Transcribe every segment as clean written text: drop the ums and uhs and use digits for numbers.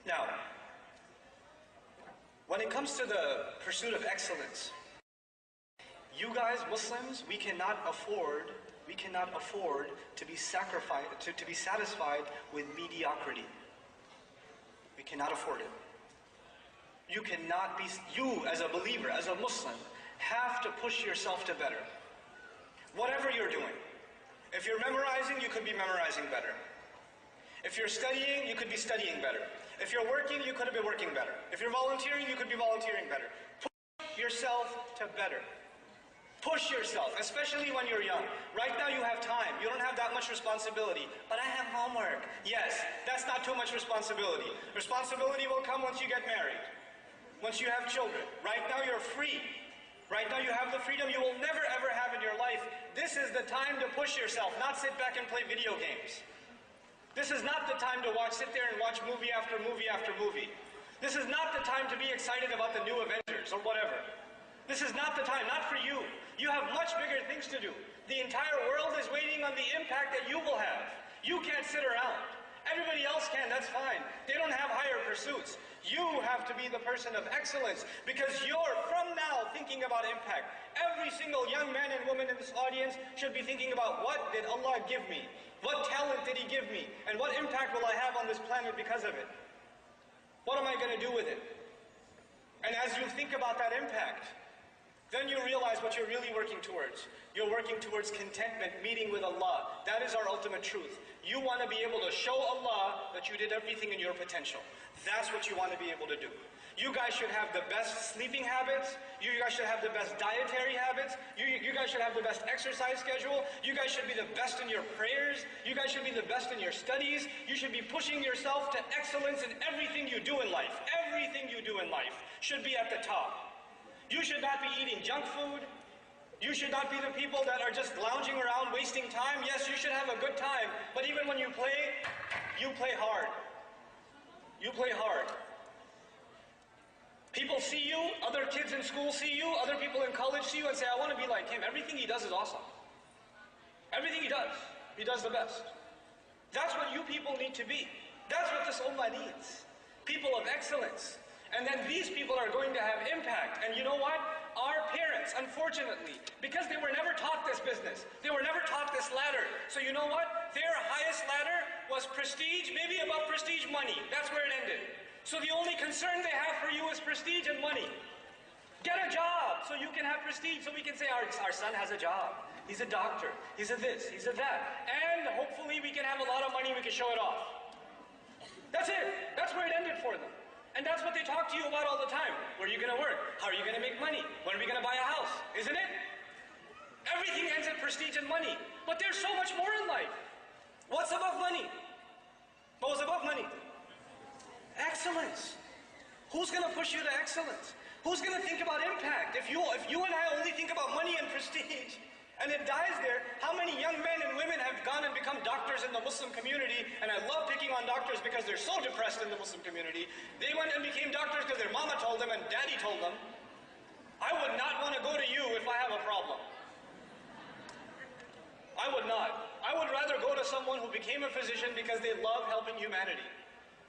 Now, when it comes to the pursuit of excellence, you guys, Muslims, we cannot afford to be satisfied with mediocrity. We cannot afford it. You as a believer, as a Muslim, have to push yourself to better. Whatever you're doing. If you're memorizing, you could be memorizing better. If you're studying, you could be studying better. If you're working, you could be working better. If you're volunteering, you could be volunteering better. Push yourself to better. Push yourself, especially when you're young. Right now you have time. You don't have that much responsibility. But I have homework. Yes, that's not too much responsibility. Responsibility will come once you get married. Once you have children. Right now you're free. Right now you have the freedom you will never ever have in your life. This is the time to push yourself, not sit back and play video games. This is not the time to sit there and watch movie after movie after movie. This is not the time to be excited about the new Avengers or whatever. This is not the time, not for you. You have much bigger things to do. The entire world is waiting on the impact that you will have. You can't sit around. Everybody else can, that's fine. They don't have higher pursuits. You have to be the person of excellence because you're, from now, thinking about impact. Every single young man and woman in this audience should be thinking about what did Allah give me? What talent did He give me? And what impact will I have on this planet because of it? What am I going to do with it? And as you think about that impact, then you realize what you're really working towards. You're working towards contentment, meeting with Allah. That is our ultimate truth. You want to be able to show Allah that you did everything in your potential. That's what you want to be able to do. You guys should have the best sleeping habits. You guys should have the best dietary habits. You guys should have the best exercise schedule. You guys should be the best in your prayers. You guys should be the best in your studies. You should be pushing yourself to excellence in everything you do in life. Everything you do in life should be at the top. You should not be eating junk food. You should not be the people that are just lounging around wasting time. Yes, you should have a good time, but even when you play hard. You play hard. People see you, other kids in school see you, other people in college see you and say, I want to be like him. Everything he does is awesome. Everything he does the best. That's what you people need to be. That's what this ummah needs. People of excellence. And then these people are going to have impact. And you know what? Our parents, unfortunately, because they were never taught this business, they were never taught this ladder. So you know what? Their highest ladder was prestige, maybe above prestige, money. That's where it ended. So the only concern they have for you is prestige and money. Get a job so you can have prestige, so we can say our son has a job. He's a doctor. He's a this, he's a that. And hopefully we can have a lot of money, we can show it off. That's it. That's where it ended for them. And that's what they talk to you about all the time. Where are you going to work? How are you going to make money? When are we going to buy a house? Isn't it? Everything ends in prestige and money. But there's so much more in life. What's above money? What was above money? Excellence. Who's going to push you to excellence? Who's going to think about impact? If you and I only think about money and prestige, and it dies there, how many young men and women have gone and become doctors in the Muslim community? And I love picking on doctors because they're so depressed in the Muslim community. They went and became doctors because their mama told them and daddy told them. I would not want to go to you if I have a problem. I would not. I would rather go to someone who became a physician because they love helping humanity.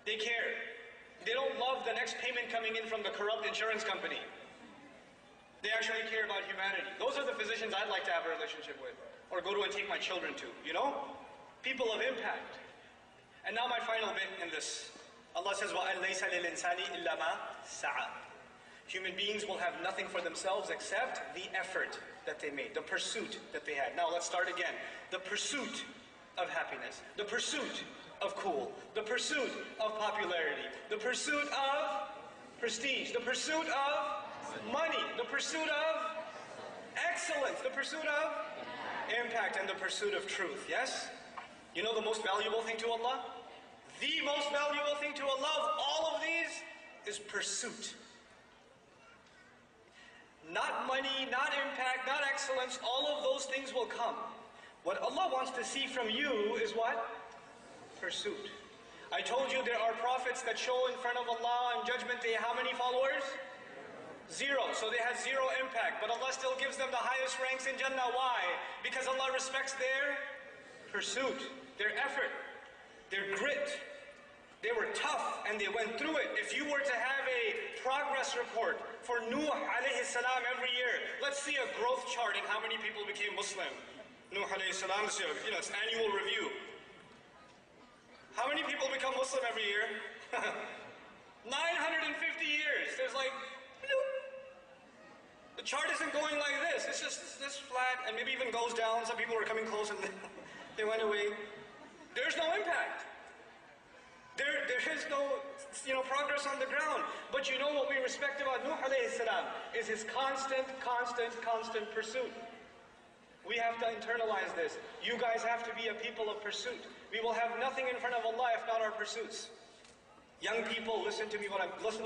They care. They don't love the next payment coming in from the corrupt insurance company. They actually care about humanity. Those are the physicians I'd like to have a relationship with, or go to and take my children to, you know? People of impact. And now my final bit in this. Allah says, وَأَنْ لَيْسَ لِلْإِنسَانِ إِلَّا مَا سَعَى. Human beings will have nothing for themselves except the effort that they made, the pursuit that they had. Now let's start again. The pursuit of happiness, the pursuit of cool, the pursuit of popularity, the pursuit of prestige, the pursuit of money, the pursuit of excellence, the pursuit of impact, and the pursuit of truth, yes? You know the most valuable thing to Allah? The most valuable thing to Allah of all of these is pursuit. Not money, not impact, not excellence, all of those things will come. What Allah wants to see from you is what? Pursuit. I told you there are prophets that show in front of Allah on Judgment Day how many followers? 0. So they had 0 impact. But Allah still gives them the highest ranks in Jannah. Why? Because Allah respects their pursuit, their effort, their grit. They were tough and they went through it. If you were to have a progress report for Nuh alayhi salam every year, let's see a growth chart in how many people became Muslim. Nuh alayhi salam, it's annual review. How many people become Muslim every year? 950 years. There's like, bloop. The chart isn't going like this. It's just this flat and maybe even goes down. Some people were coming close and they went away. There's no impact. There is no, progress on the ground. But you know what we respect about Nuh alayhi salam is his constant pursuit. We have to internalize this. You guys have to be a people of pursuit. We will have nothing in front of Allah if not our pursuits. Young people, listen to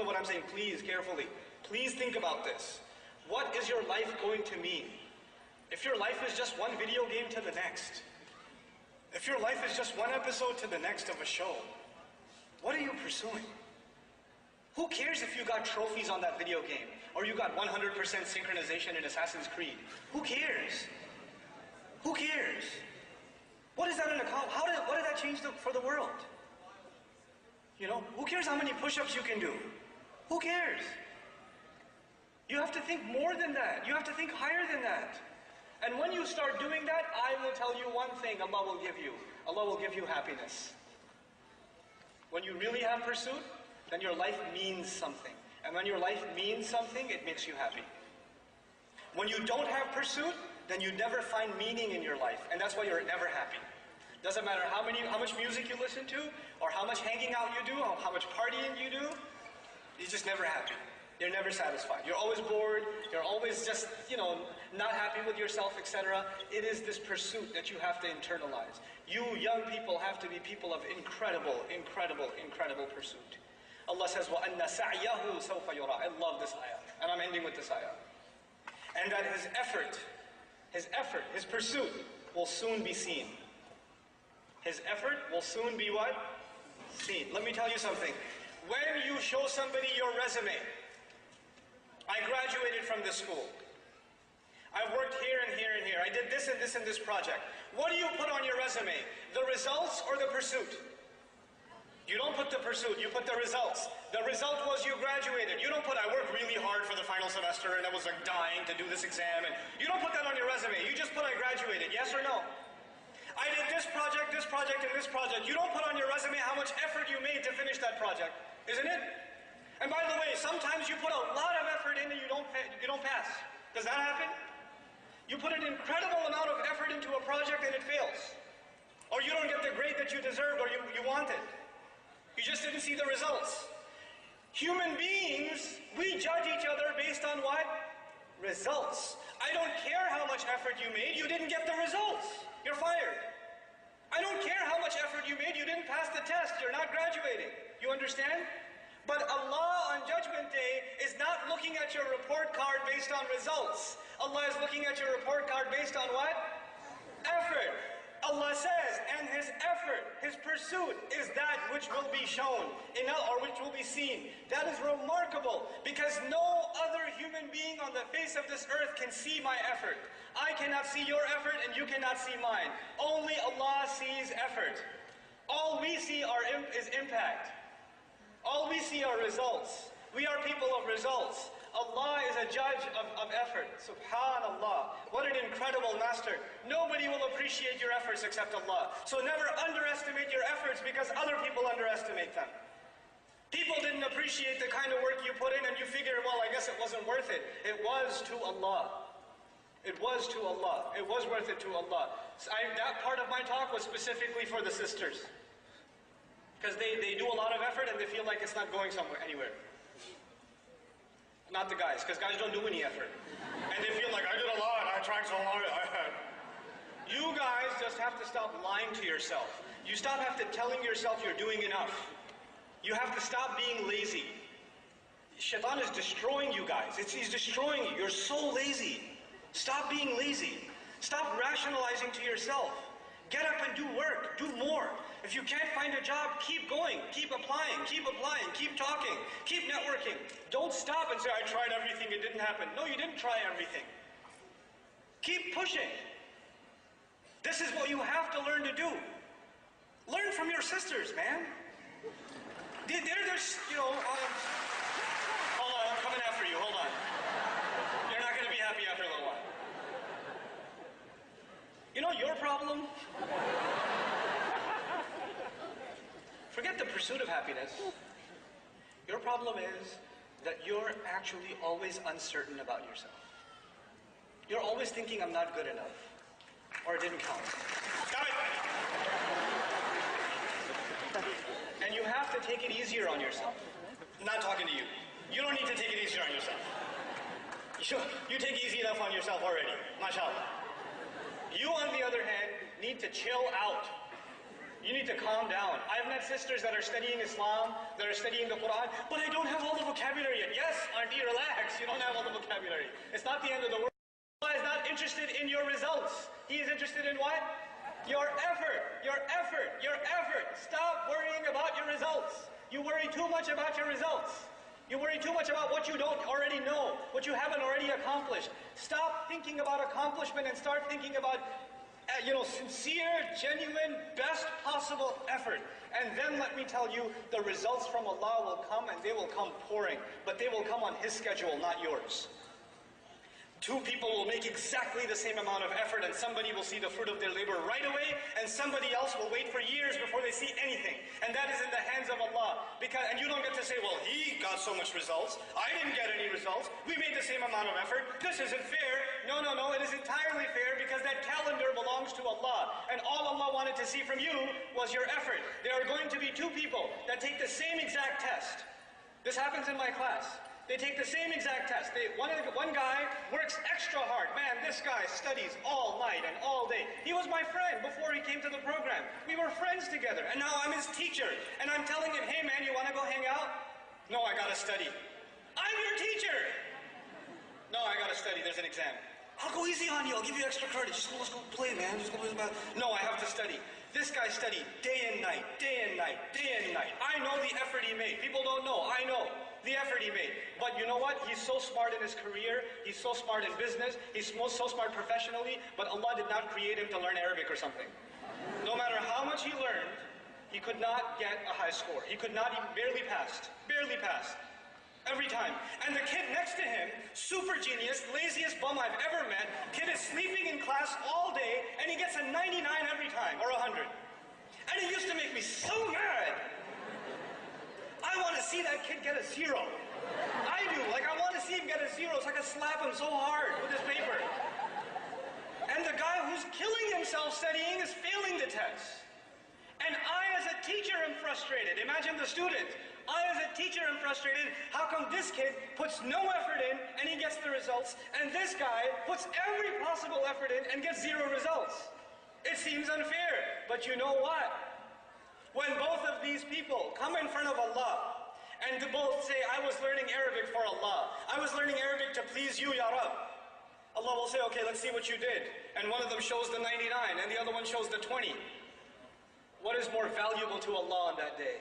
what I'm saying, please, carefully. Please think about this. What is your life going to mean? If your life is just one video game to the next, if your life is just one episode to the next of a show, what are you pursuing? Who cares if you got trophies on that video game, or you got 100% synchronization in Assassin's Creed? Who cares? Who cares? What is that in a what did that change for the world? Who cares how many push-ups you can do? Who cares? You have to think more than that. You have to think higher than that. And when you start doing that, I will tell you one thing Allah will give you. Allah will give you happiness. When you really have pursuit, then your life means something. And when your life means something, it makes you happy. When you don't have pursuit, then you never find meaning in your life. And that's why you're never happy. Doesn't matter how much music you listen to, or how much hanging out you do, or how much partying you do, you're just never happy. You're never satisfied. You're always bored. You're always just, not happy with yourself, etc. It is this pursuit that you have to internalize. You young people have to be people of incredible pursuit. Allah says, وَأَنَّ سَعْيَهُ سَوْفَ يُرَى. I love this ayah. And I'm ending with this ayah. And that his effort, his pursuit will soon be seen. His effort will soon be what? Seen. Let me tell you something. When you show somebody your resume, I graduated from this school. I worked here and here and here. I did this and this and this project. What do you put on your resume? The results or the pursuit? You don't put the pursuit, you put the results. The result was you graduated. You don't put, I worked really hard for the final semester and I was like dying to do this exam. And you don't put that on your resume. You just put I graduated. Yes or no? I did this project, and this project. You don't put on your resume how much effort you made to finish that project, isn't it? And by the way, sometimes you put a lot of effort in and you don't pass. Does that happen? You put an incredible amount of effort into a project and it fails. Or you don't get the grade that you deserved or you wanted. You just didn't see the results. Human beings, we judge each other based on what? Results. I don't care how much effort you made, you didn't get the results. You're fired. I don't care how much effort you made, you didn't pass the test, you're not graduating. You understand? But Allah on Judgment Day is not looking at your report card based on results. Allah is looking at your report card based on what? Effort. Allah says, and his effort, his pursuit is that which will be shown, or which will be seen. That is remarkable, because no other human being on the face of this earth can see my effort. I cannot see your effort, and you cannot see mine. Only Allah sees effort. All we see is impact. All we see are results. We are people of results. Allah is a judge of effort. Subhanallah. What an incredible master. Nobody will appreciate your efforts except Allah. So never underestimate your efforts because other people underestimate them. People didn't appreciate the kind of work you put in and you figure, well, I guess it wasn't worth it. It was to Allah. It was to Allah. It was worth it to Allah. So that part of my talk was specifically for the sisters. Because they do a lot of effort and they feel like it's not going anywhere. Not the guys, because guys don't do any effort. And they feel like, I did a lot, I tried so hard. You guys just have to stop lying to yourself. You have to telling yourself you're doing enough. You have to stop being lazy. Shaitan is destroying you guys. He's destroying you. You're so lazy. Stop being lazy. Stop rationalizing to yourself. Get up and do work. Do more. If you can't find a job, keep going. Keep applying. Keep talking. Keep networking. Don't stop and say, I tried everything, it didn't happen. No, you didn't try everything. Keep pushing. This is what you have to learn to do. Learn from your sisters, man. There's, hold on, I'm coming after you, hold on. You're not going to be happy after a little while. You know your problem? Forget the pursuit of happiness. Your problem is that you're actually always uncertain about yourself. You're always thinking, I'm not good enough, or it didn't count. Stop it! And you have to take it easier on yourself. I'm not talking to you. You don't need to take it easier on yourself. You take easy enough on yourself already, mashallah. You, on the other hand, need to chill out. You need to calm down. I've met sisters that are studying Islam, that are studying the Quran, but I don't have all the vocabulary yet. Yes, auntie, relax. You don't have all the vocabulary. It's not the end of the world. Allah is not interested in your results. He is interested in what? Your effort, your effort, your effort. Stop worrying about your results. You worry too much about your results. You worry too much about what you don't already know, what you haven't already accomplished. Stop thinking about accomplishment and start thinking about, sincere, genuine, best possible effort. And then let me tell you, the results from Allah will come and they will come pouring. But they will come on His schedule, not yours. Two people will make exactly the same amount of effort and somebody will see the fruit of their labor right away and somebody else will wait for years before they see anything. And that is in the hands of Allah. And you don't get to say, well, he got so much results. I didn't get any results. We made the same amount of effort. This isn't fair. No, it is entirely fair because that calendar belongs to Allah. And all Allah wanted to see from you was your effort. There are going to be two people that take the same exact test. This happens in my class. They take the same exact test. One guy works extra hard. Man, this guy studies all night and all day. He was my friend before he came to the program. We were friends together, and now I'm his teacher. And I'm telling him, hey man, you want to go hang out? No, I got to study. I'm your teacher! No, I got to study. There's an exam. I'll go easy on you. I'll give you extra credit. Let's go play, man. Just go play the ball. No, I have to study. This guy studied day and night, day and night, day and night. I know the effort he made. People don't know. I know the effort he made. But you know what? He's so smart in his career. He's so smart in business. He's so smart professionally. But Allah did not create him to learn Arabic or something. No matter how much he learned, he could not get a high score. He could not, he barely passed. Barely passed. Every time. And the kid next to him, super genius, laziest bum I've ever met, kid is sleeping in class all day, and he gets a 99 every time, or 100. And it used to make me so mad. I want to see that kid get a 0. I do. Like, I want to see him get a 0 so I can slap him so hard with his paper. And the guy who's killing himself studying is failing the test. And I, as a teacher, am frustrated. Imagine the student. I, as a teacher, am frustrated. How come this kid puts no effort in and he gets the results, and this guy puts every possible effort in and gets 0 results? It seems unfair. But you know what? When both of these people come in front of Allah and to both say, I was learning Arabic for Allah, I was learning Arabic to please you, Ya Rab, Allah will say, okay, let's see what you did. And one of them shows the 99 and the other one shows the 20. What is more valuable to Allah on that day?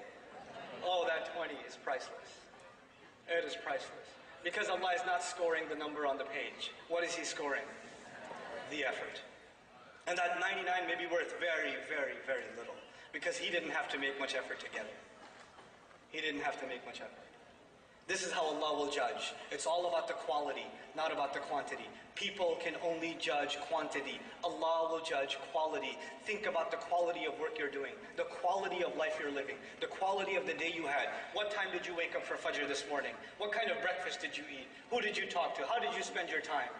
Oh, that 20 is priceless. It is priceless. Because Allah is not scoring the number on the page. What is He scoring? The effort. And that 99 may be worth very, very, very little. Because He didn't have to make much effort to get it. He didn't have to make much effort. This is how Allah will judge. It's all about the quality, not about the quantity. People can only judge quantity. Allah will judge quality. Think about the quality of work you're doing, the quality of life you're living, the quality of the day you had. What time did you wake up for Fajr this morning? What kind of breakfast did you eat? Who did you talk to? How did you spend your time?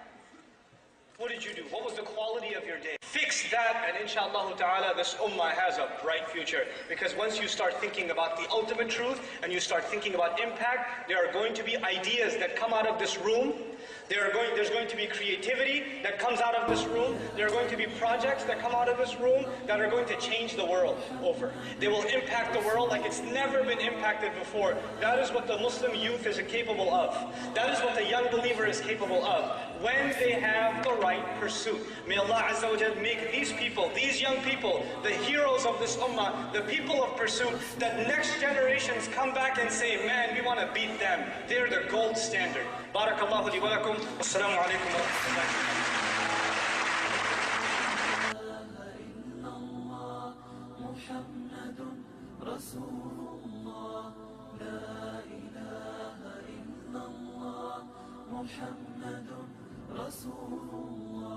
What did you do? What was the quality of your day? Fix that, and inshallah ta'ala, this ummah has a bright future. Because once you start thinking about the ultimate truth, and you start thinking about impact, there are going to be ideas that come out of this room. There's going to be creativity that comes out of this room. There are going to be projects that come out of this room that are going to change the world over. They will impact the world like it's never been impacted before. That is what the Muslim youth is capable of. That is what the young believer is capable of when they have the right pursuit. May Allah Azza wa Jal make these people, these young people, the heroes of this ummah, the people of pursuit, that next generations come back and say, man, we want to beat them. They're the gold standard. Barakallahu li wa lakum. Assalamu alaikum wa rahmatullahi. محمد رسول الله